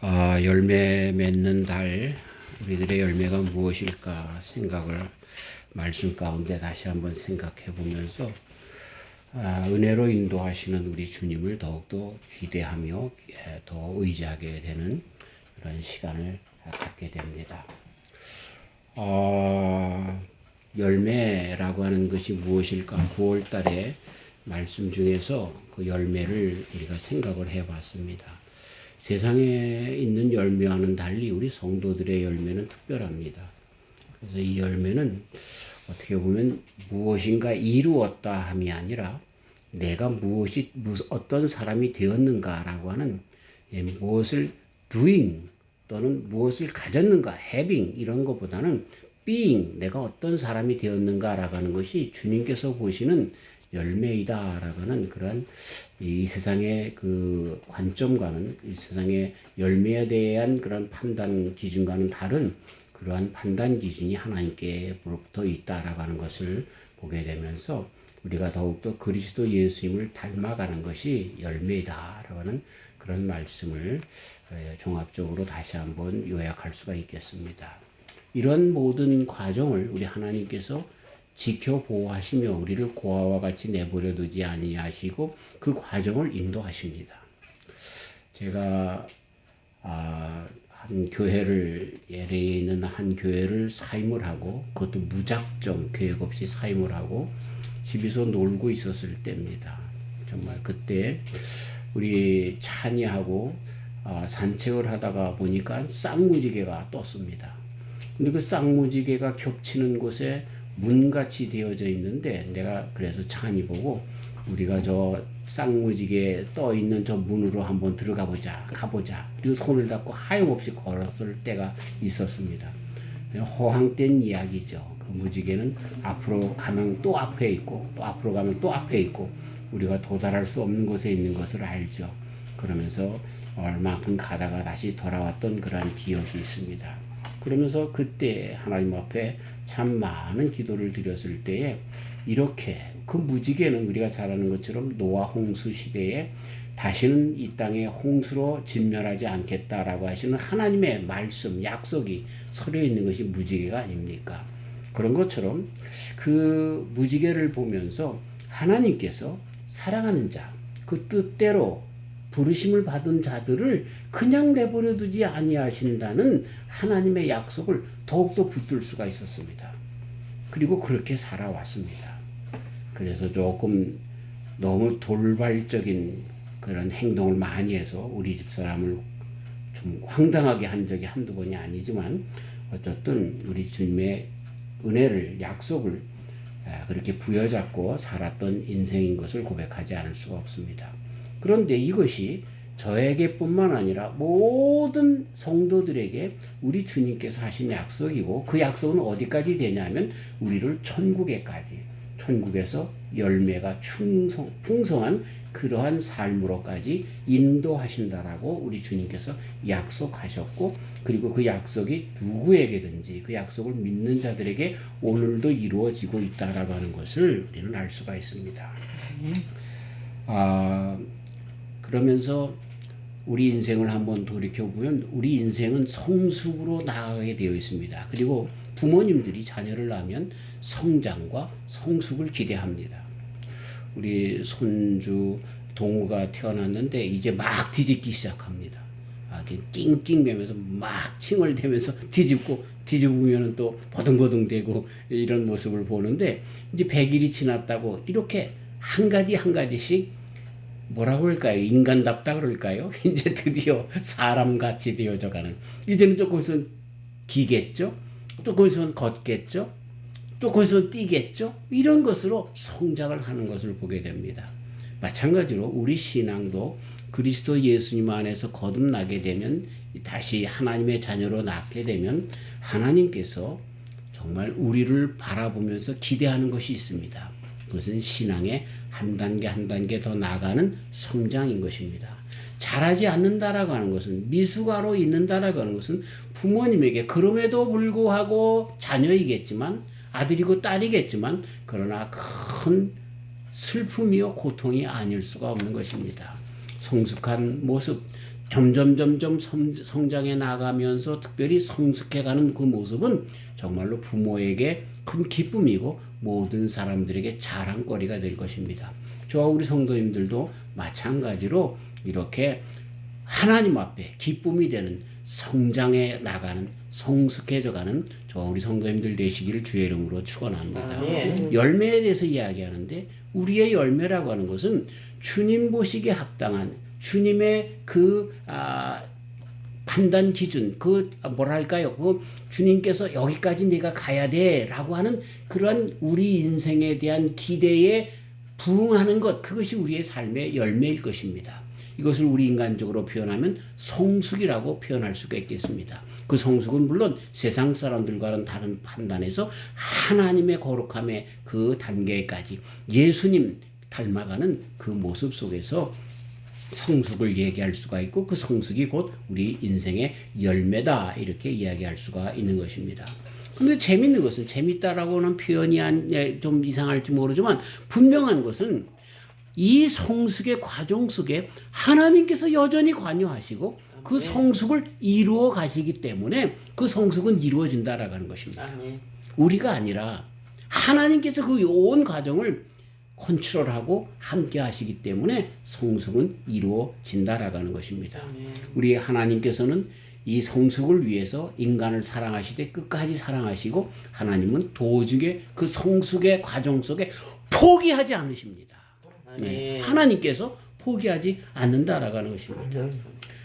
열매 맺는 달, 우리들의 열매가 무엇일까 생각을 말씀 가운데 다시 한번 생각해 보면서 은혜로 인도하시는 우리 주님을 더욱더 기대하며 더 의지하게 되는 그런 시간을 갖게 됩니다. 열매라고 하는 것이 무엇일까? 9월 달에 말씀 중에서 그 열매를 우리가 생각을 해 봤습니다. 세상에 있는 열매와는 달리 우리 성도들의 열매는 특별합니다. 그래서 이 열매는 어떻게 보면 무엇인가 이루었다 함이 아니라 내가 어떤 사람이 되었는가라고 하는 무엇을 doing 또는 무엇을 가졌는가 having 이런 것보다는 being 내가 어떤 사람이 되었는가라고 하는 것이 주님께서 보시는 열매이다라고 하는 그런 이 세상의 그 관점과는 이 세상의 열매에 대한 그런 판단 기준과는 다른 그러한 판단 기준이 하나님께로부터 있다라고 하는 것을 보게 되면서 우리가 더욱더 그리스도 예수님을 닮아가는 것이 열매이다라고 하는 그런 말씀을 종합적으로 다시 한번 요약할 수가 있겠습니다. 이런 모든 과정을 우리 하나님께서 지켜보호하시며 우리를 고아와 같이 내버려 두지 아니하시고 그 과정을 인도하십니다. 제가 한 교회를 LA에 있는 한 교회를 사임을 하고 그것도 무작정 계획 없이 사임을 하고 집에서 놀고 있었을 때입니다. 정말 그때 우리 찬이하고 산책을 하다가 보니까 쌍무지개가 떴습니다. 근데 그 쌍무지개가 겹치는 곳에 문같이 되어져 있는데 내가 그래서 찬이 보고 우리가 저 쌍무지개 떠 있는 저 문으로 한번 들어가 보자, 가보자. 그리고 손을 잡고 하염없이 걸었을 때가 있었습니다. 허황된 이야기죠. 그 무지개는 앞으로 가면 또 앞에 있고 또 앞으로 가면 또 앞에 있고 우리가 도달할 수 없는 곳에 있는 것을 알죠. 그러면서 얼마큼 가다가 다시 돌아왔던 그러한 기억이 있습니다. 그러면서 그때 하나님 앞에 참 많은 기도를 드렸을 때에 이렇게 그 무지개는 우리가 잘 아는 것처럼 노아 홍수 시대에 다시는 이 땅에 홍수로 진멸하지 않겠다라고 하시는 하나님의 말씀, 약속이 서려 있는 것이 무지개가 아닙니까? 그런 것처럼 그 무지개를 보면서 하나님께서 사랑하는 자, 그 뜻대로 부르심을 받은 자들을 그냥 내버려 두지 아니하신다는 하나님의 약속을 더욱더 붙들 수가 있었습니다. 그리고 그렇게 살아왔습니다. 그래서 조금 너무 돌발적인 그런 행동을 많이 해서 우리 집사람을 좀 황당하게 한 적이 한두 번이 아니지만 어쨌든 우리 주님의 은혜를, 약속을 그렇게 부여잡고 살았던 인생인 것을 고백하지 않을 수가 없습니다. 그런데 이것이 저에게뿐만 아니라 모든 성도들에게 우리 주님께서 하신 약속이고 그 약속은 어디까지 되냐면 우리를 천국에서 열매가 풍성한 그러한 삶으로까지 인도하신다라고 우리 주님께서 약속하셨고 그리고 그 약속이 누구에게든지 그 약속을 믿는 자들에게 오늘도 이루어지고 있다라고 하는 것을 우리는 알 수가 있습니다. 그러면서 우리 인생을 한번 돌이켜보면 우리 인생은 성숙으로 나아가게 되어 있습니다. 그리고 부모님들이 자녀를 낳으면 성장과 성숙을 기대합니다. 우리 손주 동우가 태어났는데 이제 막 뒤집기 시작합니다. 낑낑매면서 막 칭얼대면서 뒤집으면 또 버둥버둥대고 이런 모습을 보는데 이제 100일이 지났다고 이렇게 한 가지씩 뭐라고 할까요? 인간답다 그럴까요? 이제 드디어 사람같이 되어져가는. 이제는 또 거기서 기겠죠? 또 거기서 걷겠죠? 또 거기서 뛰겠죠? 이런 것으로 성장을 하는 것을 보게 됩니다. 마찬가지로 우리 신앙도 그리스도 예수님 안에서 거듭나게 되면 다시 하나님의 자녀로 낳게 되면 하나님께서 정말 우리를 바라보면서 기대하는 것이 있습니다. 그것은 신앙의 한 단계 더 나아가는 성장인 것입니다. 잘하지 않는다라고 하는 것은 미숙아로 있는다라고 하는 것은 부모님에게 그럼에도 불구하고 자녀이겠지만 아들이고 딸이겠지만 그러나 큰 슬픔이요 고통이 아닐 수가 없는 것입니다. 성숙한 모습 점점 성장해 나가면서 특별히 성숙해가는 그 모습은 정말로 부모에게 큰 기쁨이고 모든 사람들에게 자랑거리가 될 것입니다. 저와 우리 성도님들도 마찬가지로 이렇게 하나님 앞에 기쁨이 되는 성장해 나가는 성숙해져가는 저와 우리 성도님들 되시기를 주의 이름으로 축원합니다. 열매에 대해서 이야기하는데 우리의 열매라고 하는 것은 주님 보시기에 합당한 주님의 그 판단 기준, 그 뭐랄까요? 그 주님께서 여기까지 내가 가야 돼라고 하는 그런 우리 인생에 대한 기대에 부응하는 것, 그것이 우리의 삶의 열매일 것입니다. 이것을 우리 인간적으로 표현하면 성숙이라고 표현할 수가 있겠습니다. 그 성숙은 물론 세상 사람들과는 다른 판단에서 하나님의 거룩함의 그 단계까지 예수님 닮아가는 그 모습 속에서 성숙을 얘기할 수가 있고 그 성숙이 곧 우리 인생의 열매다 이렇게 이야기할 수가 있는 것입니다. 근데 재밌는 것은 재밌다라고는 표현이 좀 이상할지 모르지만 분명한 것은 이 성숙의 과정 속에 하나님께서 여전히 관여하시고 그 성숙을 이루어 가시기 때문에 그 성숙은 이루어진다라고 하는 것입니다. 우리가 아니라 하나님께서 그 온 과정을 컨트롤하고 함께 하시기 때문에 성숙은 이루어진다라고 하는 것입니다. 우리 하나님께서는 이 성숙을 위해서 인간을 사랑하시되 끝까지 사랑하시고 하나님은 도중에 그 성숙의 과정 속에 포기하지 않으십니다. 네. 하나님께서 포기하지 않는다라고 하는 것입니다.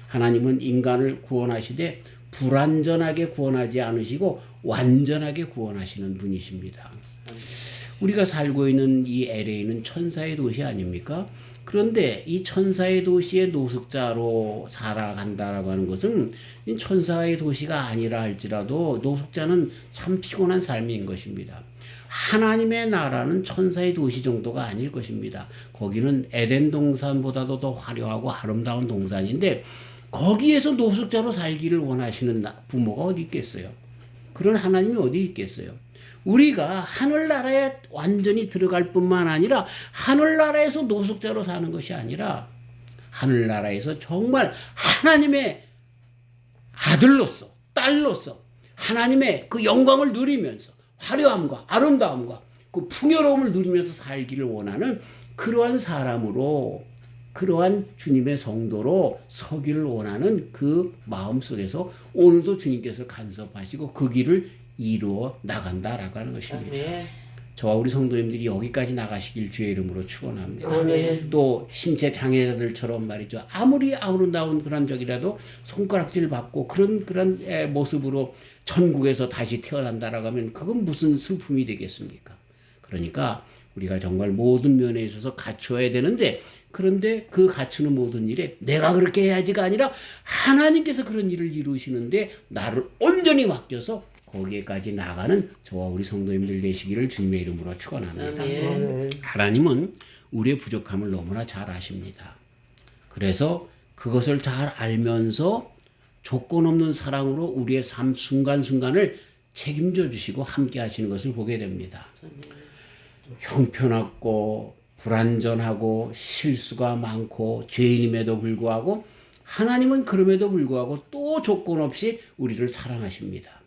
하나님은 인간을 구원하시되 불완전하게 구원하지 않으시고 완전하게 구원하시는 분이십니다. 우리가 살고 있는 이 LA는 천사의 도시 아닙니까? 그런데 이 천사의 도시의 노숙자로 살아간다라고 하는 것은 천사의 도시가 아니라 할지라도 노숙자는 참 피곤한 삶인 것입니다. 하나님의 나라는 천사의 도시 정도가 아닐 것입니다. 거기는 에덴 동산보다도 더 화려하고 아름다운 동산인데 거기에서 노숙자로 살기를 원하시는 부모가 어디 있겠어요? 그런 하나님이 어디 있겠어요? 우리가 하늘나라에 완전히 들어갈 뿐만 아니라 하늘나라에서 노숙자로 사는 것이 아니라 하늘나라에서 정말 하나님의 아들로서 딸로서 하나님의 그 영광을 누리면서 화려함과 아름다움과 그 풍요로움을 누리면서 살기를 원하는 그러한 사람으로 그러한 주님의 성도로 서기를 원하는 그 마음 속에서 오늘도 주님께서 간섭하시고 그 길을 이루어 나간다라고 하는 것입니다. 저와 우리 성도님들이 여기까지 나가시길 주의 이름으로 축원합니다. 또 신체 장애자들처럼 말이죠. 아무리 아름다운 그런 적이라도 손가락질 받고 그런 모습으로 천국에서 다시 태어난다라고 하면 그건 무슨 슬픔이 되겠습니까? 그러니까 우리가 정말 모든 면에 있어서 갖추어야 되는데 그런데 그 갖추는 모든 일에 내가 그렇게 해야지가 아니라 하나님께서 그런 일을 이루시는데 나를 온전히 맡겨서 거기에까지 나가는 저와 우리 성도님들 되시기를 주님의 이름으로 축원합니다. 하나님은 우리의 부족함을 너무나 잘 아십니다. 그래서 그것을 잘 알면서 조건 없는 사랑으로 우리의 삶 순간순간을 책임져 주시고 함께 하시는 것을 보게 됩니다. 형편없고 불완전하고 실수가 많고 죄인임에도 불구하고 하나님은 그럼에도 불구하고 또 조건 없이 우리를 사랑하십니다.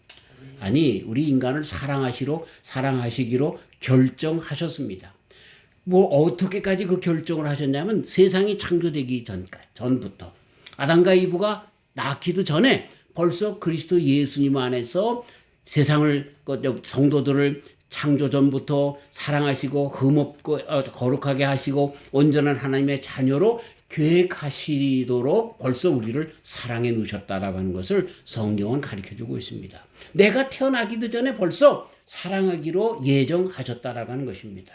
아니 우리 인간을 사랑하시기로 결정하셨습니다. 뭐 어떻게까지 그 결정을 하셨냐면 세상이 창조되기 전부터 아담과 이브가 낳기도 전에 벌써 그리스도 예수님 안에서 세상을 성도들을 창조 전부터 사랑하시고 흠없고 거룩하게 하시고 온전한 하나님의 자녀로 계획하시도록 벌써 우리를 사랑해 놓으셨다라고 하는 것을 성경은 가르쳐주고 있습니다. 내가 태어나기도 전에 벌써 사랑하기로 예정하셨다라고 하는 것입니다.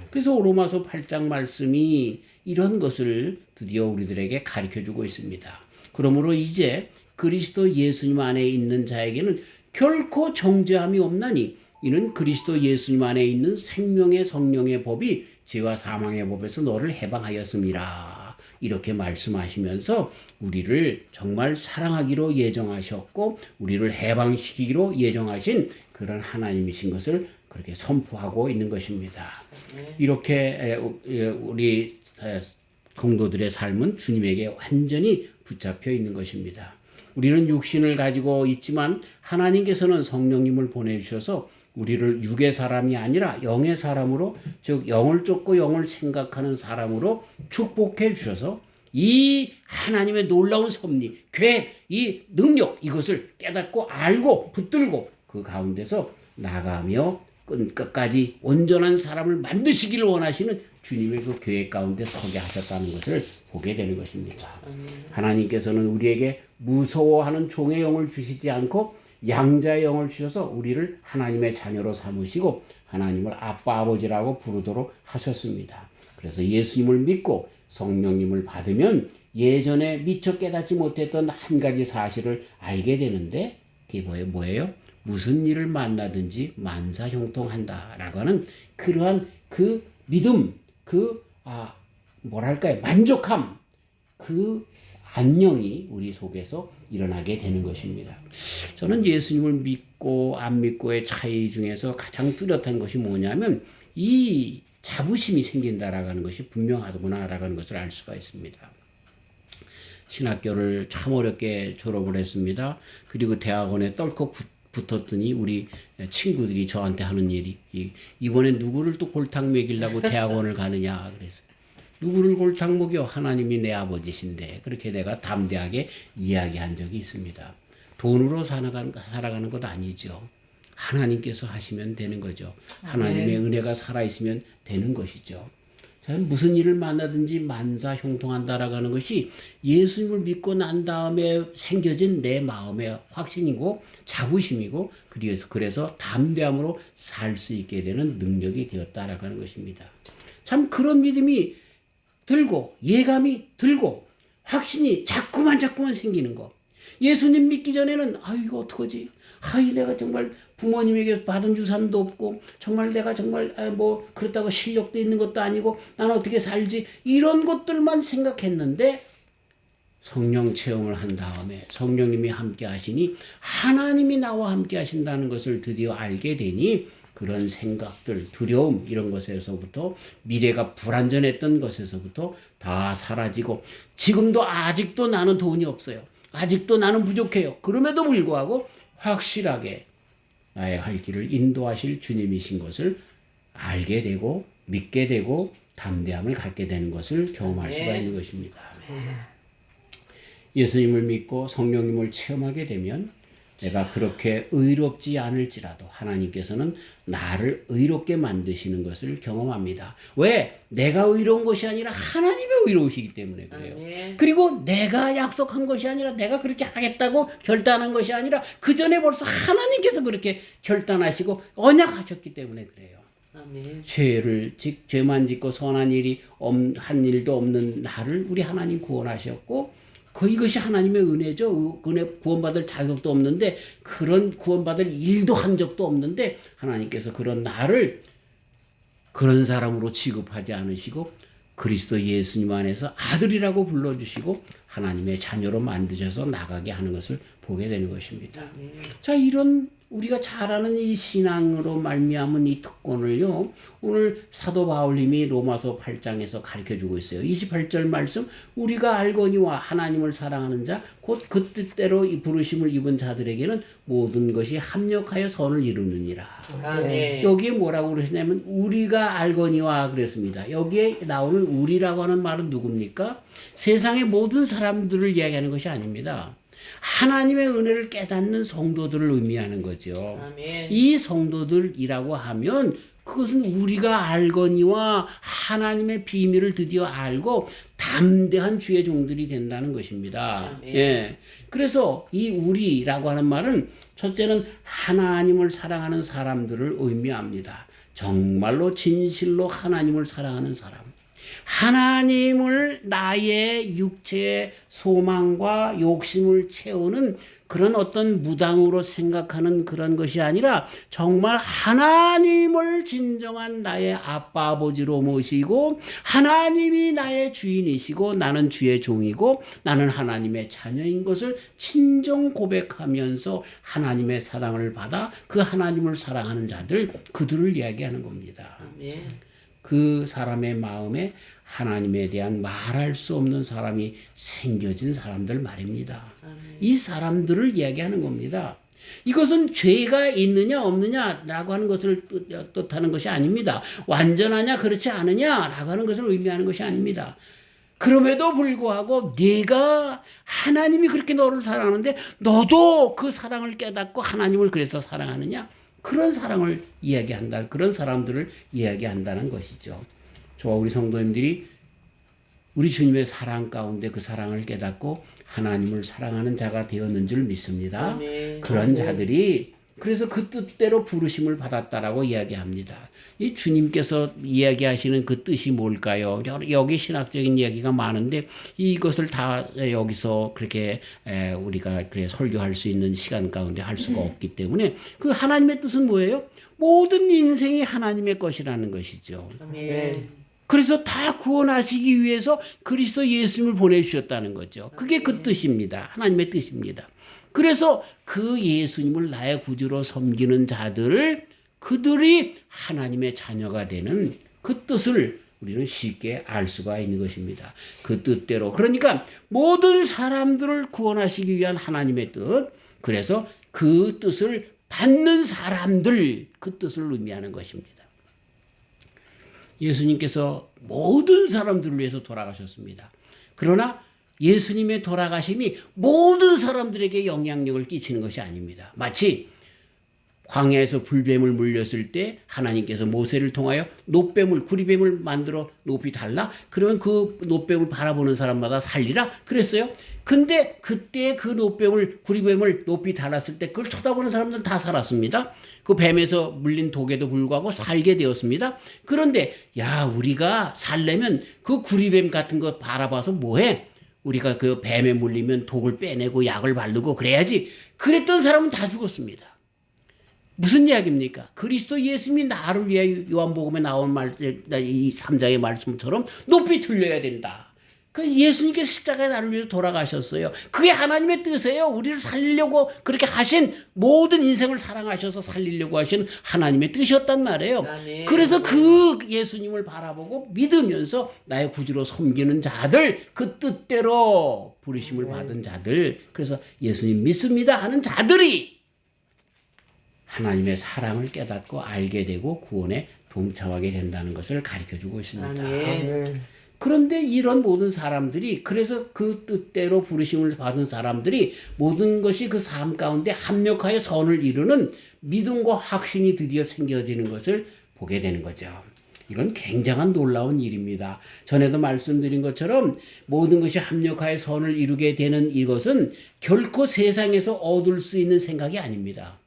그래서 로마서 8장 말씀이 이런 것을 드디어 우리들에게 가르쳐주고 있습니다. 그러므로 이제 그리스도 예수님 안에 있는 자에게는 결코 정죄함이 없나니 이는 그리스도 예수님 안에 있는 생명의 성령의 법이 죄와 사망의 법에서 너를 해방하였음이라. 이렇게 말씀하시면서 우리를 정말 사랑하기로 예정하셨고 우리를 해방시키기로 예정하신 그런 하나님이신 것을 그렇게 선포하고 있는 것입니다. 이렇게 우리 성도들의 삶은 주님에게 완전히 붙잡혀 있는 것입니다. 우리는 육신을 가지고 있지만 하나님께서는 성령님을 보내주셔서 우리를 육의 사람이 아니라 영의 사람으로, 즉 영을 쫓고 영을 생각하는 사람으로 축복해 주셔서 이 하나님의 놀라운 섭리, 계획, 이 능력, 이것을 깨닫고 알고 붙들고 그 가운데서 나가며 끝까지 온전한 사람을 만드시기를 원하시는 주님의 그 계획 가운데 서게 하셨다는 것을 보게 되는 것입니다. 하나님께서는 우리에게 무서워하는 종의 영을 주시지 않고 양자의 영을 주셔서 우리를 하나님의 자녀로 삼으시고 하나님을 아빠 아버지라고 부르도록 하셨습니다. 그래서 예수님을 믿고 성령님을 받으면 예전에 미처 깨닫지 못했던 한 가지 사실을 알게 되는데 그게 뭐예요? 무슨 일을 만나든지 만사형통한다라고 하는 그러한 그 믿음, 뭐랄까요? 만족함, 그 안녕이 우리 속에서 일어나게 되는 것입니다. 저는 예수님을 믿고 안 믿고의 차이 중에서 가장 뚜렷한 것이 뭐냐면 이 자부심이 생긴다라고 하는 것이 분명하구나라고 하는 것을 알 수가 있습니다. 신학교를 참 어렵게 졸업을 했습니다. 그리고 대학원에 떨컥 붙었더니 우리 친구들이 저한테 하는 일이 이번에 누구를 또 골탕 먹이려고 대학원을 가느냐 그래서 누구를 골탕 먹여? 하나님이 내 아버지신데. 그렇게 내가 담대하게 이야기한 적이 있습니다. 돈으로 살아가는 것 아니죠. 하나님께서 하시면 되는 거죠. 하나님의 은혜가 살아있으면 되는 것이죠. 무슨 일을 만나든지 만사형통한다라고 하는 것이 예수님을 믿고 난 다음에 생겨진 내 마음의 확신이고 자부심이고 그래서 담대함으로 살 수 있게 되는 능력이 되었다라고 하는 것입니다. 참 그런 믿음이 들고 예감이 들고 확신이 자꾸만 생기는 거. 예수님 믿기 전에는 이거 어떡하지? 내가 정말 부모님에게 받은 유산도 없고 정말 내가 정말 그렇다고 실력도 있는 것도 아니고 나는 어떻게 살지? 이런 것들만 생각했는데 성령 체험을 한 다음에 성령님이 함께 하시니 하나님이 나와 함께 하신다는 것을 드디어 알게 되니 그런 생각들, 두려움 이런 것에서부터 미래가 불안전했던 것에서부터 다 사라지고 지금도 아직도 나는 돈이 없어요. 아직도 나는 부족해요. 그럼에도 불구하고 확실하게 나의 할 길을 인도하실 주님이신 것을 알게 되고 믿게 되고 담대함을 갖게 되는 것을 경험할 수가 있는 것입니다. 예수님을 믿고 성령님을 체험하게 되면 내가 그렇게 의롭지 않을지라도 하나님께서는 나를 의롭게 만드시는 것을 경험합니다. 왜? 내가 의로운 것이 아니라 하나님의 의로우시기 때문에 그래요. 그리고 내가 약속한 것이 아니라 내가 그렇게 하겠다고 결단한 것이 아니라 그 전에 벌써 하나님께서 그렇게 결단하시고 언약하셨기 때문에 그래요. 죄만 짓고 선한 일이 한 일도 없는 나를 우리 하나님 구원하셨고 이것이 하나님의 은혜죠. 은혜 구원받을 자격도 없는데 그런 구원받을 일도 한 적도 없는데 하나님께서 그런 나를 그런 사람으로 취급하지 않으시고 그리스도 예수님 안에서 아들이라고 불러주시고 하나님의 자녀로 만드셔서 나가게 하는 것을 보게 되는 것입니다. 자, 이런 우리가 잘 아는 이 신앙으로 말미암은 이 특권을요, 오늘 사도 바울님이 로마서 8장에서 가르쳐주고 있어요. 28절 말씀, 우리가 알거니와 하나님을 사랑하는 자, 곧 그 뜻대로 이 부르심을 입은 자들에게는 모든 것이 합력하여 선을 이루느니라. 여기에 뭐라고 그러시냐면 우리가 알거니와 그랬습니다. 여기에 나오는 우리라고 하는 말은 누굽니까? 세상의 모든 사람들을 이야기하는 것이 아닙니다. 하나님의 은혜를 깨닫는 성도들을 의미하는 거죠. 아멘. 이 성도들이라고 하면 그것은 우리가 알거니와 하나님의 비밀을 드디어 알고 담대한 주의 종들이 된다는 것입니다. 예. 그래서 이 우리라고 하는 말은 첫째는 하나님을 사랑하는 사람들을 의미합니다. 정말로 진실로 하나님을 사랑하는 사람. 하나님을 나의 육체의 소망과 욕심을 채우는 그런 어떤 무당으로 생각하는 그런 것이 아니라 정말 하나님을 진정한 나의 아빠 아버지로 모시고 하나님이 나의 주인이시고 나는 주의 종이고 나는 하나님의 자녀인 것을 친정 고백하면서 하나님의 사랑을 받아 그 하나님을 사랑하는 자들 그들을 이야기하는 겁니다. 그 사람의 마음에 하나님에 대한 말할 수 없는 사람이 생겨진 사람들 말입니다. 이 사람들을 이야기하는 겁니다. 이것은 죄가 있느냐 없느냐라고 하는 것을 뜻하는 것이 아닙니다. 완전하냐 그렇지 않느냐라고 하는 것을 의미하는 것이 아닙니다. 그럼에도 불구하고 네가 하나님이 그렇게 너를 사랑하는데 너도 그 사랑을 깨닫고 하나님을 그래서 사랑하느냐? 그런 사랑을 이야기한다. 그런 사람들을 이야기한다는 것이죠. 저와 우리 성도님들이 우리 주님의 사랑 가운데 그 사랑을 깨닫고 하나님을 사랑하는 자가 되었는 줄 믿습니다. 아멘. 그런 아멘. 자들이 그래서 그 뜻대로 부르심을 받았다라고 이야기합니다. 이 주님께서 이야기하시는 그 뜻이 뭘까요? 여기 신학적인 이야기가 많은데 이것을 다 여기서 그렇게 우리가 그래 설교할 수 있는 시간 가운데 할 수가 없기 때문에 그 하나님의 뜻은 뭐예요? 모든 인생이 하나님의 것이라는 것이죠. 아멘. 그래서 다 구원하시기 위해서 그리스도 예수님을 보내주셨다는 거죠. 그게 그 뜻입니다. 하나님의 뜻입니다. 그래서 그 예수님을 나의 구주로 섬기는 자들을 그들이 하나님의 자녀가 되는 그 뜻을 우리는 쉽게 알 수가 있는 것입니다. 그 뜻대로. 그러니까 모든 사람들을 구원하시기 위한 하나님의 뜻. 그래서 그 뜻을 받는 사람들, 그 뜻을 의미하는 것입니다. 예수님께서 모든 사람들을 위해서 돌아가셨습니다. 그러나 예수님의 돌아가심이 모든 사람들에게 영향력을 끼치는 것이 아닙니다. 마치 광야에서 불뱀을 물렸을 때 하나님께서 모세를 통하여 놋뱀을 구리뱀을 만들어 높이 달라? 그러면 그 놋뱀을 바라보는 사람마다 살리라? 그랬어요. 근데 그때 그 놋뱀을 구리뱀을 높이 달았을 때 그걸 쳐다보는 사람들은 다 살았습니다. 그 뱀에서 물린 독에도 불구하고 살게 되었습니다. 그런데 우리가 살려면 그 구리뱀 같은 거 바라봐서 뭐해? 우리가 그 뱀에 물리면 독을 빼내고 약을 바르고 그래야지. 그랬던 사람은 다 죽었습니다. 무슨 이야기입니까? 그리스도 예수님이 나를 위해 요한복음에 나온 이 3장의 말씀처럼 높이 들려야 된다. 그 예수님께서 십자가에 나를 위해서 돌아가셨어요. 그게 하나님의 뜻이에요. 우리를 살리려고 그렇게 하신 모든 인생을 사랑하셔서 살리려고 하신 하나님의 뜻이었단 말이에요. 아멘. 그래서 그 예수님을 바라보고 믿으면서 나의 구주로 섬기는 자들, 그 뜻대로 부르심을 받은 자들, 그래서 예수님 믿습니다 하는 자들이 하나님의 사랑을 깨닫고 알게 되고 구원에 동참하게 된다는 것을 가르쳐주고 있습니다. 아멘. 그런데 이런 모든 사람들이 그래서 그 뜻대로 부르심을 받은 사람들이 모든 것이 그 삶 가운데 합력하여 선을 이루는 믿음과 확신이 드디어 생겨지는 것을 보게 되는 거죠. 이건 굉장한 놀라운 일입니다. 전에도 말씀드린 것처럼 모든 것이 합력하여 선을 이루게 되는 이것은 결코 세상에서 얻을 수 있는 생각이 아닙니다.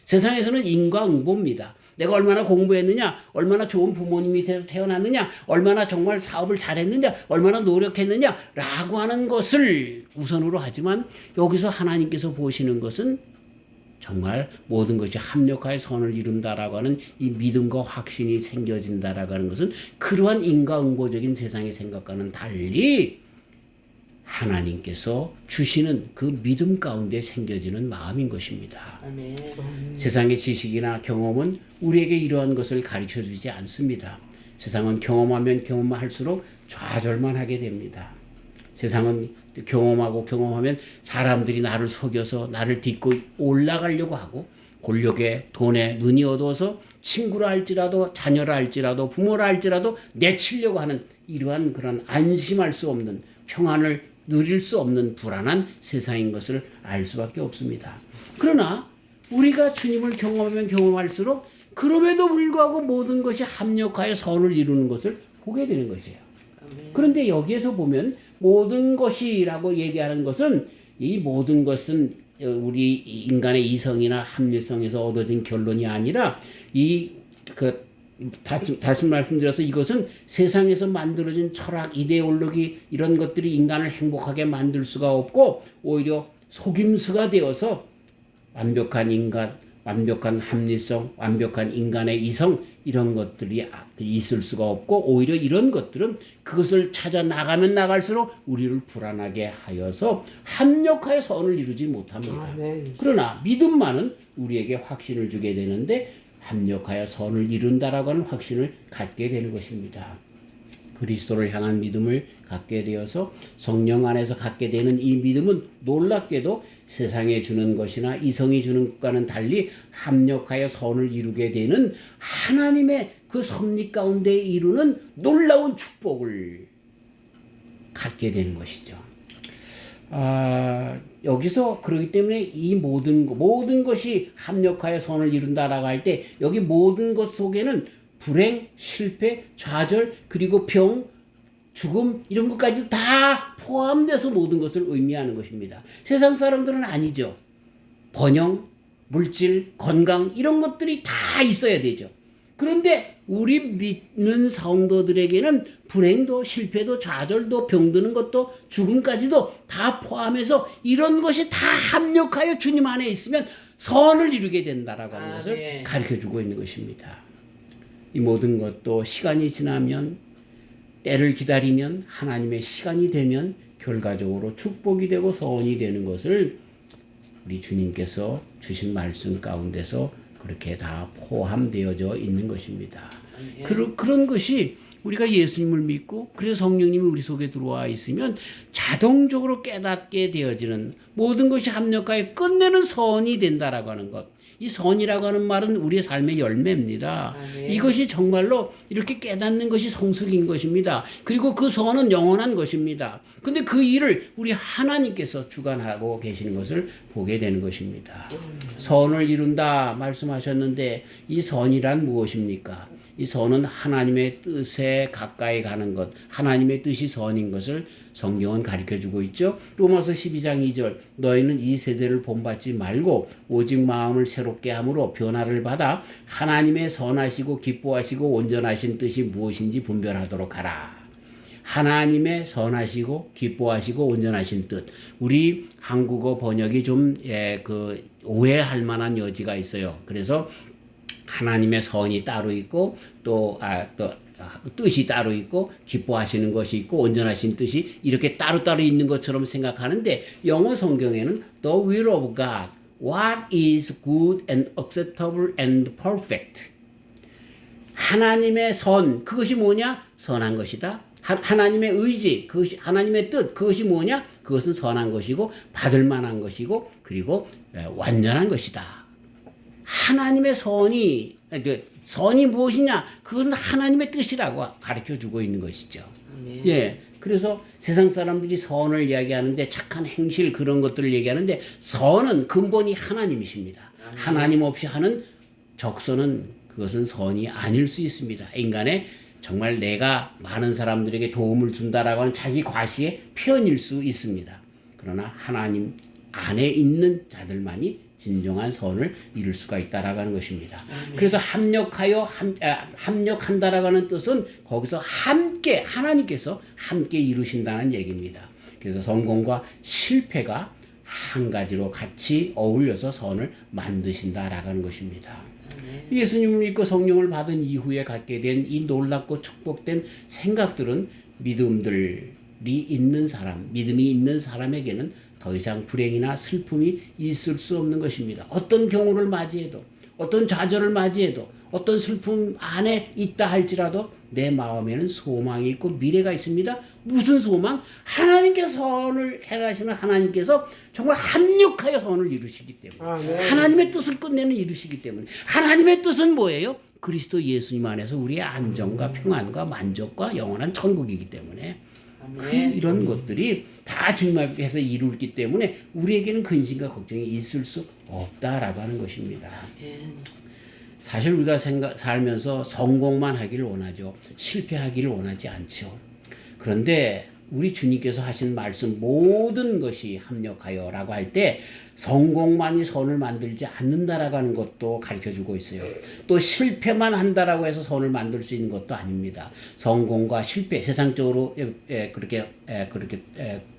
세상에서는 인과응보입니다. 내가 얼마나 공부했느냐, 얼마나 좋은 부모님 밑에서 태어났느냐, 얼마나 정말 사업을 잘했느냐, 얼마나 노력했느냐라고 하는 것을 우선으로 하지만 여기서 하나님께서 보시는 것은 정말 모든 것이 합력하여 선을 이룬다라고 하는 이 믿음과 확신이 생겨진다라고 하는 것은 그러한 인과응보적인 세상의 생각과는 달리 하나님께서 주시는 그 믿음 가운데 생겨지는 마음인 것입니다. 아멘. 세상의 지식이나 경험은 우리에게 이러한 것을 가르쳐주지 않습니다. 세상은 경험하면 경험할수록 좌절만 하게 됩니다. 세상은 경험하면 사람들이 나를 속여서 나를 딛고 올라가려고 하고 권력에 돈에 눈이 어두워서 친구라 할지라도 자녀라 할지라도 부모라 할지라도 내치려고 하는 이러한 그런 안심할 수 없는 평안을 누릴 수 없는 불안한 세상인 것을 알 수밖에 없습니다. 그러나 우리가 주님을 경험하면 경험할수록 그럼에도 불구하고 모든 것이 합력하여 선을 이루는 것을 보게 되는 것이에요. 그런데 여기에서 보면 모든 것이라고 얘기하는 것은 이 모든 것은 우리 인간의 이성이나 합리성에서 얻어진 결론이 아니라 다시 말씀드려서 이것은 세상에서 만들어진 철학, 이데올로기 이런 것들이 인간을 행복하게 만들 수가 없고 오히려 속임수가 되어서 완벽한 인간, 완벽한 합리성, 완벽한 인간의 이성 이런 것들이 있을 수가 없고 오히려 이런 것들은 그것을 찾아 나가면 나갈수록 우리를 불안하게 하여서 합력하여 선을 이루지 못합니다. 그러나 믿음만은 우리에게 확신을 주게 되는데 합력하여 선을 이룬다라고 하는 확신을 갖게 되는 것입니다. 그리스도를 향한 믿음을 갖게 되어서 성령 안에서 갖게 되는 이 믿음은 놀랍게도 세상에 주는 것이나 이성이 주는 것과는 달리 합력하여 선을 이루게 되는 하나님의 그 섭리 가운데 이루는 놀라운 축복을 갖게 되는 것이죠. 여기서 그렇기 때문에 이 모든 것이 합력하여 선을 이룬다라고 할 때 여기 모든 것 속에는 불행, 실패, 좌절, 그리고 병, 죽음 이런 것까지 다 포함돼서 모든 것을 의미하는 것입니다. 세상 사람들은 아니죠. 번영, 물질, 건강 이런 것들이 다 있어야 되죠. 그런데 우리 믿는 성도들에게는 불행도 실패도 좌절도 병드는 것도 죽음까지도 다 포함해서 이런 것이 다 합력하여 주님 안에 있으면 선을 이루게 된다라고 하는 것을 가르쳐주고 있는 것입니다. 이 모든 것도 시간이 지나면 때를 기다리면 하나님의 시간이 되면 결과적으로 축복이 되고 선이 되는 것을 우리 주님께서 주신 말씀 가운데서 그렇게 다 포함되어져 있는 것입니다. 그런 것이 우리가 예수님을 믿고 그래서 성령님이 우리 속에 들어와 있으면 자동적으로 깨닫게 되어지는 모든 것이 합력하여 끝내는 선이 된다라고 하는 것. 이 선이라고 하는 말은 우리의 삶의 열매입니다. 이것이 정말로 이렇게 깨닫는 것이 성숙인 것입니다. 그리고 그 선은 영원한 것입니다. 근데 그 일을 우리 하나님께서 주관하고 계시는 것을 보게 되는 것입니다. 선을 이룬다 말씀하셨는데 이 선이란 무엇입니까? 이 선은 하나님의 뜻에 가까이 가는 것, 하나님의 뜻이 선인 것을 성경은 가르쳐주고 있죠. 로마서 12장 2절 너희는 이 세대를 본받지 말고 오직 마음을 새롭게 함으로 변화를 받아 하나님의 선하시고 기뻐하시고 온전하신 뜻이 무엇인지 분별하도록 하라. 하나님의 선하시고 기뻐하시고 온전하신 뜻. 우리 한국어 번역이 좀 오해할 만한 여지가 있어요. 그래서 하나님의 선이 따로 있고 또 뜻이 따로 있고 기뻐하시는 것이 있고 온전하신 뜻이 이렇게 따로따로 있는 것처럼 생각하는데 영어 성경에는 The will of God, what is good and acceptable and perfect. 하나님의 선, 그것이 뭐냐? 선한 것이다. 하나님의 의지, 그것이 하나님의 뜻, 그것이 뭐냐? 그것은 선한 것이고 받을 만한 것이고 그리고 완전한 것이다. 하나님의 선이 무엇이냐? 그것은 하나님의 뜻이라고 가르쳐주고 있는 것이죠. 예, 그래서 세상 사람들이 선을 이야기하는데 착한 행실 그런 것들을 얘기하는데 선은 근본이 하나님이십니다. 하나님 없이 하는 적선은 그것은 선이 아닐 수 있습니다. 인간의 정말 내가 많은 사람들에게 도움을 준다라고 하는 자기 과시의 표현일 수 있습니다. 그러나 하나님 안에 있는 자들만이 진정한 선을 이룰 수가 있다라고 하는 것입니다. 그래서 합력한다라고 하는 뜻은 거기서 함께 하나님께서 함께 이루신다는 얘기입니다. 그래서 성공과 실패가 한 가지로 같이 어울려서 선을 만드신다라고 하는 것입니다. 예수님을 믿고 성령을 받은 이후에 갖게 된 이 놀랍고 축복된 생각들은 믿음이 있는 사람에게는 더 이상 불행이나 슬픔이 있을 수 없는 것입니다. 어떤 경우를 맞이해도 어떤 좌절을 맞이해도 어떤 슬픔 안에 있다 할지라도 내 마음에는 소망이 있고 미래가 있습니다. 무슨 소망? 하나님께서 선을 행하시는 하나님께서 정말 합력하여 선을 이루시기 때문에 하나님의 뜻을 끝내는 이루시기 때문에 하나님의 뜻은 뭐예요? 그리스도 예수님 안에서 우리의 안정과 평안과 만족과 영원한 천국이기 때문에 이런 것들이 다 주님 앞에서 이루기 때문에 우리에게는 근심과 걱정이 있을 수 없다라고 하는 것입니다. 사실 우리가 살면서 성공만 하기를 원하죠. 실패하기를 원하지 않죠. 그런데 우리 주님께서 하신 말씀 모든 것이 합력하여라고 할 때 성공만이 선을 만들지 않는다라고 하는 것도 가르쳐주고 있어요. 또 실패만 한다라고 해서 선을 만들 수 있는 것도 아닙니다. 성공과 실패, 세상적으로 그렇게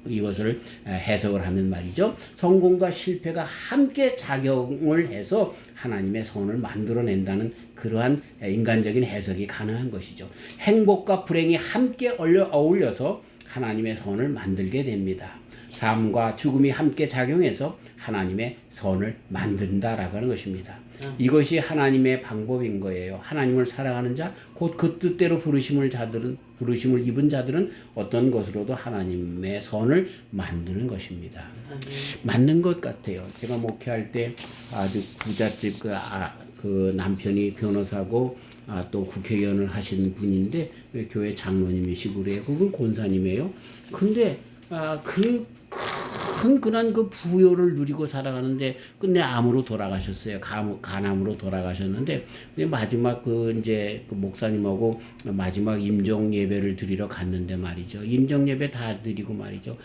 이것을 해석을 하면 말이죠. 성공과 실패가 함께 작용을 해서 하나님의 선을 만들어낸다는 그러한 인간적인 해석이 가능한 것이죠. 행복과 불행이 함께 어울려서 하나님의 선을 만들게 됩니다. 삶과 죽음이 함께 작용해서 하나님의 선을 만든다라고 하는 것입니다. 이것이 하나님의 방법인 거예요. 하나님을 사랑하는 자, 곧 그 뜻대로 부르심을 입은 자들은 어떤 것으로도 하나님의 선을 만드는 것입니다. 맞는 것 같아요. 제가 목회할 때 아주 부잣집 그 남편이 변호사고 또 국회의원을 하신 분인데 교회 장로님이시고 그래요. 그분 권사님이에요. 근데 그런 그 부요를 누리고 살아가는데 끝내 암으로 돌아가셨어요. 간암으로 돌아가셨는데 마지막 이제 그 목사님하고 마지막 임종 예배를 드리러 갔는데 말이죠. 임종 예배 다 드리고 말이죠.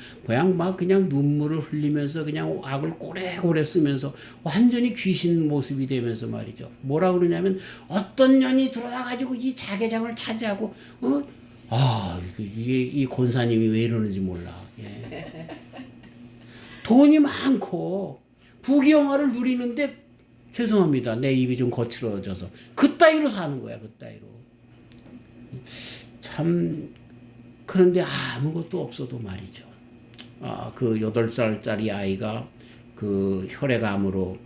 그냥 눈물을 흘리면서 그냥 악을 꼬래꼬래 쓰면서 완전히 귀신 모습이 되면서 말이죠. 뭐라 그러냐면 어떤 년이 들어와가지고 이 자개장을 차지하고 이 권사님이 왜 이러는지 몰라. 예. 돈이 많고 부귀영화를 누리는데 죄송합니다. 내 입이 좀 거칠어져서 그따위로 사는 거야. 그따위로. 참 그런데 아무것도 없어도 말이죠. 그 8살짜리 아이가 그 혈액암으로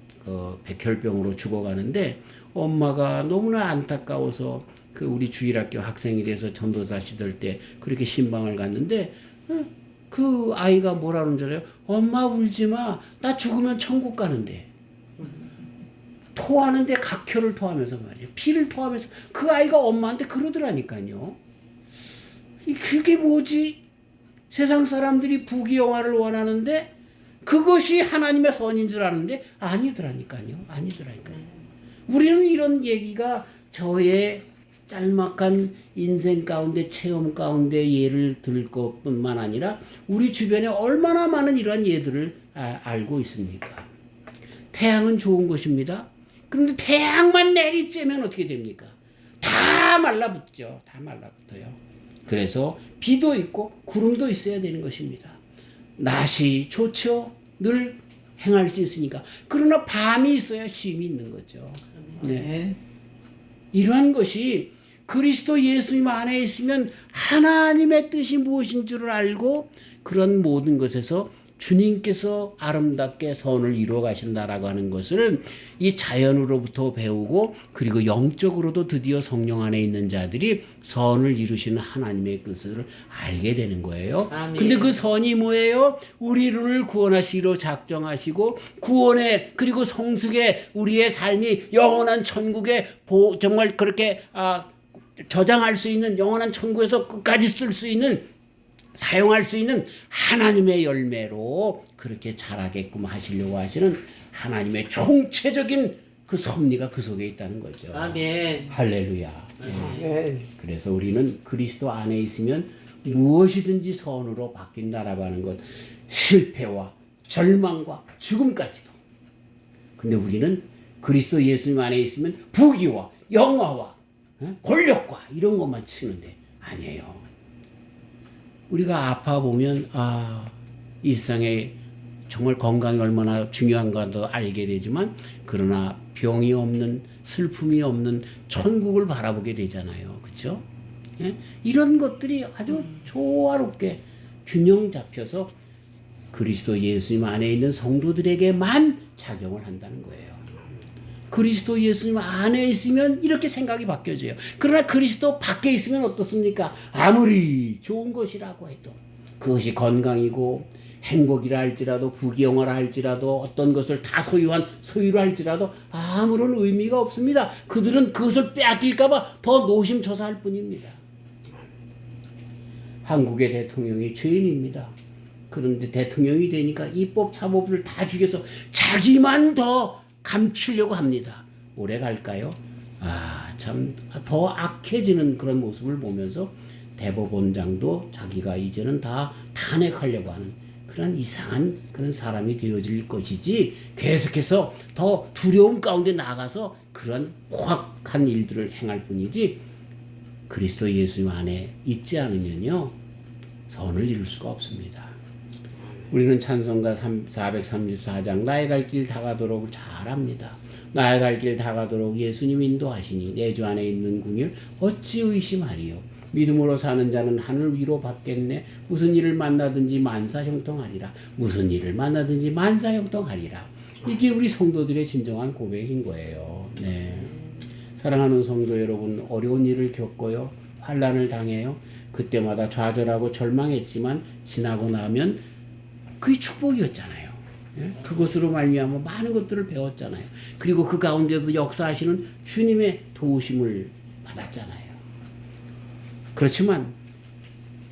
백혈병으로 죽어가는데 엄마가 너무나 안타까워서 그 우리 주일학교 학생이 돼서 전도사 시절 때 그렇게 신방을 갔는데 그 아이가 뭐라 그러는 줄 알아요? 엄마 울지 마. 나 죽으면 천국 가는데. 토하는데 각혈을 토하면서 말이에요. 피를 토하면서 그 아이가 엄마한테 그러더라니까요. 그게 뭐지? 세상 사람들이 부귀영화를 원하는데 그것이 하나님의 선인 줄 아는데 아니더라니까요. 우리는 이런 얘기가 저의 짤막한 인생 가운데 체험 가운데 예를 들 것뿐만 아니라 우리 주변에 얼마나 많은 이러한 예들을 알고 있습니까? 태양은 좋은 것입니다. 그런데 태양만 내리쬐면 어떻게 됩니까? 다 말라붙죠. 다 말라붙어요. 그래서 비도 있고 구름도 있어야 되는 것입니다. 낮이 좋죠. 늘 행할 수 있으니까. 그러나 밤이 있어야 쉼이 있는 거죠. 네. 이러한 것이 그리스도 예수님 안에 있으면 하나님의 뜻이 무엇인 줄을 알고 그런 모든 것에서 주님께서 아름답게 선을 이루어 가신다라고 하는 것을 이 자연으로부터 배우고 그리고 영적으로도 드디어 성령 안에 있는 자들이 선을 이루시는 하나님의 뜻을 알게 되는 거예요. 아멘. 근데 그 선이 뭐예요? 우리를 구원하시기로 작정하시고 구원의 그리고 성숙의 우리의 삶이 영원한 천국에 정말 그렇게 저장할 수 있는 영원한 천국에서 끝까지 쓸 수 있는 사용할 수 있는 하나님의 열매로 그렇게 자라게끔 하시려고 하시는 하나님의 총체적인 그 섭리가 그 속에 있다는 거죠. 아멘. 할렐루야. 네. 그래서 우리는 그리스도 안에 있으면 무엇이든지 선으로 바뀐다라고 하는 것, 실패와 절망과 죽음까지도. 근데 우리는 그리스도 예수님 안에 있으면 부귀와 영화와 권력과 이런 것만 치는데 아니에요. 우리가 아파 보면 일상에 정말 건강이 얼마나 중요한가도 알게 되지만 그러나 병이 없는 슬픔이 없는 천국을 바라보게 되잖아요. 그렇죠? 예? 이런 것들이 아주 조화롭게 균형 잡혀서 그리스도 예수님 안에 있는 성도들에게만 작용을 한다는 거예요. 그리스도 예수님 안에 있으면 이렇게 생각이 바뀌어져요. 그러나 그리스도 밖에 있으면 어떻습니까? 아무리 좋은 것이라고 해도 그것이 건강이고 행복이라 할지라도 부귀영화라 할지라도 어떤 것을 다 소유라 할지라도 아무런 의미가 없습니다. 그들은 그것을 빼앗길까 봐 더 노심초사할 뿐입니다. 한국의 대통령이 죄인입니다. 그런데 대통령이 되니까 입법 사법을 다 죽여서 자기만 더 감추려고 합니다. 오래 갈까요? 참 더 악해지는 그런 모습을 보면서 대법원장도 자기가 이제는 다 탄핵하려고 하는 그런 이상한 그런 사람이 되어질 것이지 계속해서 더 두려움 가운데 나가서 그런 호악한 일들을 행할 뿐이지 그리스도 예수님 안에 있지 않으면요 선을 이룰 수가 없습니다. 우리는 찬송가 434장 나의 갈 길 다가도록 잘합니다. 나의 갈 길 다가도록 예수님 인도하시니 내 주 안에 있는 궁일 어찌 의심하리요. 믿음으로 사는 자는 하늘 위로 받겠네. 무슨 일을 만나든지 만사형통하리라. 무슨 일을 만나든지 만사형통하리라. 이게 우리 성도들의 진정한 고백인 거예요. 네. 사랑하는 성도 여러분, 어려운 일을 겪어요. 환난을 당해요. 그때마다 좌절하고 절망했지만 지나고 나면 그게 축복이었잖아요. 예? 그것으로 말미암아 많은 것들을 배웠잖아요. 그리고 그 가운데도 역사하시는 주님의 도우심을 받았잖아요. 그렇지만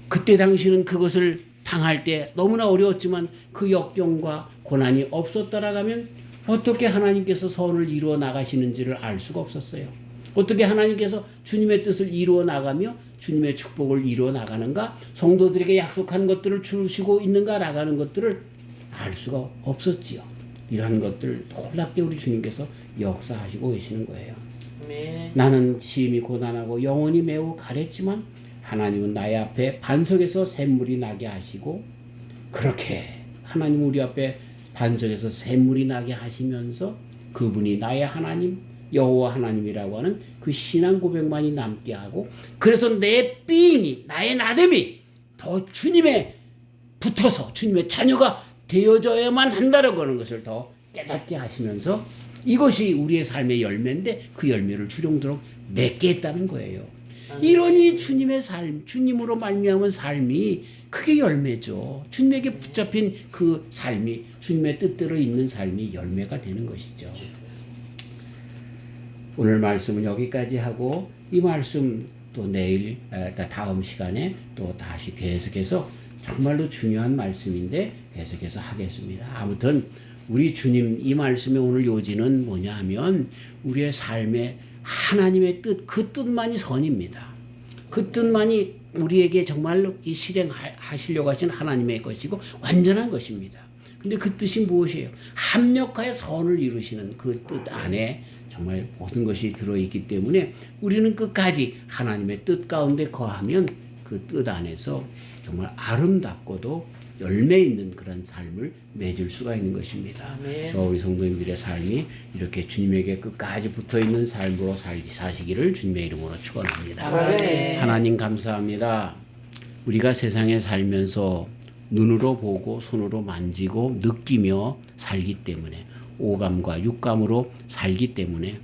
그때 당시는 그것을 당할 때 너무나 어려웠지만 그 역경과 고난이 없었더라면 어떻게 하나님께서 선을 이루어 나가시는지를 알 수가 없었어요. 어떻게 하나님께서 주님의 뜻을 이루어 나가며 주님의 축복을 이루어 나가는가, 성도들에게 약속한 것들을 주시고 있는가 나가는 것들을 알 수가 없었지요. 이러한 것들 놀랍게 우리 주님께서 역사하시고 계시는 거예요. 네. 나는 심히 고난하고 영혼이 매우 가랬지만 하나님은 나의 앞에 반석에서 샘물이 나게 하시고, 그렇게 하나님 우리 앞에 반석에서 샘물이 나게 하시면서 그분이 나의 하나님 여호와 하나님이라고 하는 그 신앙 고백만이 남게 하고, 그래서 내 삐임이 나의 나됨이 더 주님에 붙어서 주님의 자녀가 되어져야만 한다라고 하는 것을 더 깨닫게 하시면서 이것이 우리의 삶의 열매인데 그 열매를 주렁주렁 맺게 했다는 거예요. 이러니 주님의 삶, 주님으로 말미암은 삶이 그게 열매죠. 주님에게 붙잡힌 그 삶이, 주님의 뜻대로 있는 삶이 열매가 되는 것이죠. 오늘 말씀은 여기까지 하고 이 말씀 또 내일 다음 시간에 또 다시 계속해서 정말로 중요한 말씀인데 계속해서 하겠습니다. 아무튼 우리 주님 이 말씀의 오늘 요지는 뭐냐 하면 우리의 삶에 하나님의 뜻, 그 뜻만이 선입니다. 그 뜻만이 우리에게 정말로 이 실행하시려고 하신 하나님의 것이고 완전한 것입니다. 근데 그 뜻이 무엇이에요? 합력하여 선을 이루시는 그 뜻 안에 정말 모든 것이 들어있기 때문에 우리는 끝까지 하나님의 뜻 가운데 거하면 그 뜻 안에서 정말 아름답고도 열매 있는 그런 삶을 맺을 수가 있는 것입니다. 저 우리 성도님들의 삶이 이렇게 주님에게 끝까지 붙어있는 삶으로 사시기를 주님의 이름으로 축원합니다. 하나님 감사합니다. 우리가 세상에 살면서 눈으로 보고 손으로 만지고 느끼며 살기 때문에, 오감과 육감으로 살기 때문에,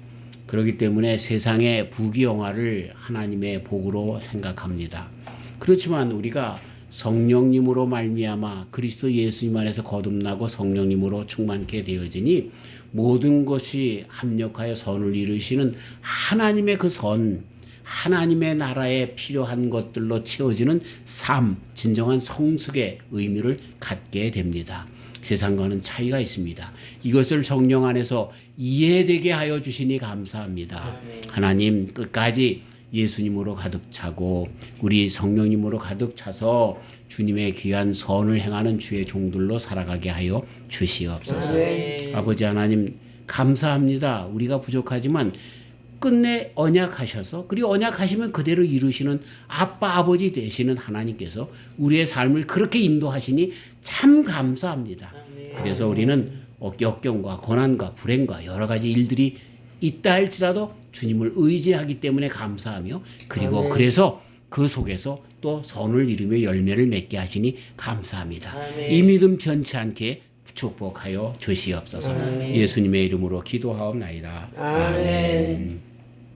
그렇기 때문에 세상의 부귀영화를 하나님의 복으로 생각합니다. 그렇지만 우리가 성령님으로 말미암아 그리스도 예수님 안에서 거듭나고 성령님으로 충만케 되어지니 모든 것이 합력하여 선을 이루시는 하나님의 그 선, 하나님의 나라에 필요한 것들로 채워지는 삶, 진정한 성숙의 의미를 갖게 됩니다. 세상과는 차이가 있습니다. 이것을 성령 안에서 이해되게 하여 주시니 감사합니다. 하나님 끝까지 예수님으로 가득 차고 우리 성령님으로 가득 차서 주님의 귀한 선을 행하는 주의 종들로 살아가게 하여 주시옵소서. 아버지 하나님 감사합니다. 우리가 부족하지만 끝내 언약하셔서, 그리고 언약하시면 그대로 이루시는 아빠 아버지 되시는 하나님께서 우리의 삶을 그렇게 인도하시니 참 감사합니다. 그래서 우리는 역경과 고난과 불행과 여러 가지 일들이 있다 할지라도 주님을 의지하기 때문에 감사하며, 그리고 그래서 그 속에서 또 선을 이루며 열매를 맺게 하시니 감사합니다. 이 믿음 변치 않게 축복하여 주시옵소서. 예수님의 이름으로 기도하옵나이다. 아멘.